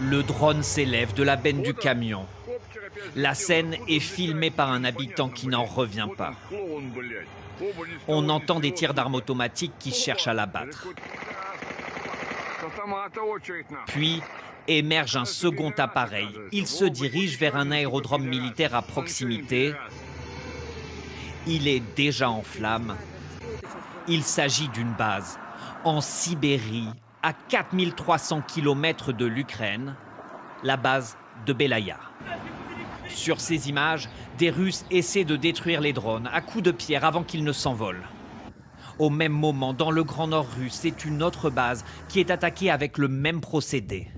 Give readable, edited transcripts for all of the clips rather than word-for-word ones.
Le drone s'élève de la benne du camion. La scène est filmée par un habitant qui n'en revient pas. On entend des tirs d'armes automatiques qui cherchent à l'abattre. Puis émerge un second appareil. Il se dirige vers un aérodrome militaire à proximité. Il est déjà en flammes. Il s'agit d'une base en Sibérie, à 4300 km de l'Ukraine, la base de Belaya. Sur ces images, des Russes essaient de détruire les drones à coups de pierre avant qu'ils ne s'envolent. Au même moment, dans le Grand Nord russe, c'est une autre base qui est attaquée avec le même procédé.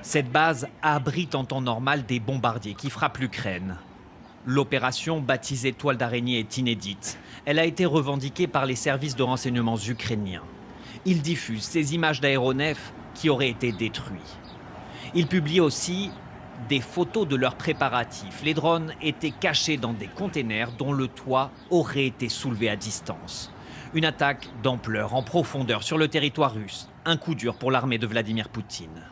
Cette base abrite en temps normal des bombardiers qui frappent l'Ukraine. L'opération, baptisée Toile d'araignée, est inédite. Elle a été revendiquée par les services de renseignement ukrainiens. Ils diffusent ces images d'aéronefs qui auraient été détruits. Ils publient aussi des photos de leurs préparatifs. Les drones étaient cachés dans des containers dont le toit aurait été soulevé à distance. Une attaque d'ampleur en profondeur sur le territoire russe. Un coup dur pour l'armée de Vladimir Poutine.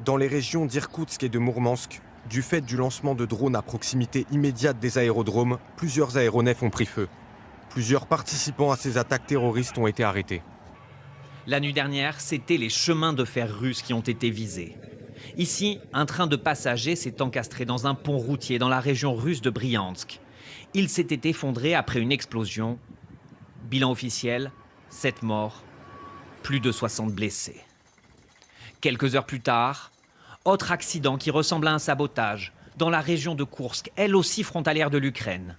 Dans les régions d'Irkoutsk et de Mourmansk, du fait du lancement de drones à proximité immédiate des aérodromes, plusieurs aéronefs ont pris feu. Plusieurs participants à ces attaques terroristes ont été arrêtés. La nuit dernière, c'était les chemins de fer russes qui ont été visés. Ici, un train de passagers s'est encastré dans un pont routier dans la région russe de Briansk. Il s'était effondré après une explosion. Bilan officiel, 7 morts, plus de 60 blessés. Quelques heures plus tard, autre accident qui ressemble à un sabotage dans la région de Koursk, elle aussi frontalière de l'Ukraine.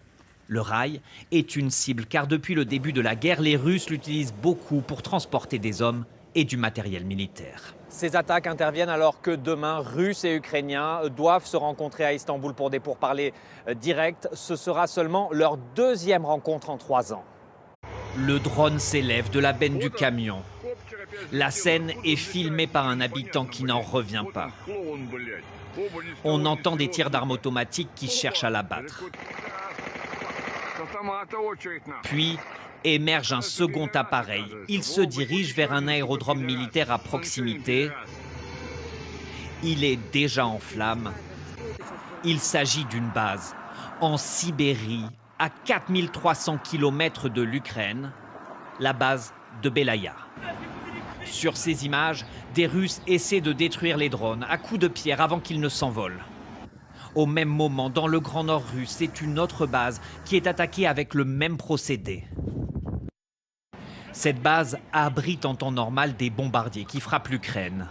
Le rail est une cible car depuis le début de la guerre, les Russes l'utilisent beaucoup pour transporter des hommes et du matériel militaire. Ces attaques interviennent alors que demain, Russes et Ukrainiens doivent se rencontrer à Istanbul pour des pourparlers directs. Ce sera seulement leur deuxième rencontre en 3 ans. Le drone s'élève de la benne du camion. La scène est filmée par un habitant qui n'en revient pas. On entend des tirs d'armes automatiques qui cherchent à l'abattre. Puis émerge un second appareil. Il se dirige vers un aérodrome militaire à proximité. Il est déjà en flammes. Il s'agit d'une base en Sibérie, à 4300 km de l'Ukraine, la base de Belaya. Sur ces images, des Russes essaient de détruire les drones à coups de pierre avant qu'ils ne s'envolent. Au même moment, dans le Grand Nord russe, c'est une autre base qui est attaquée avec le même procédé. Cette base abrite en temps normal des bombardiers qui frappent l'Ukraine.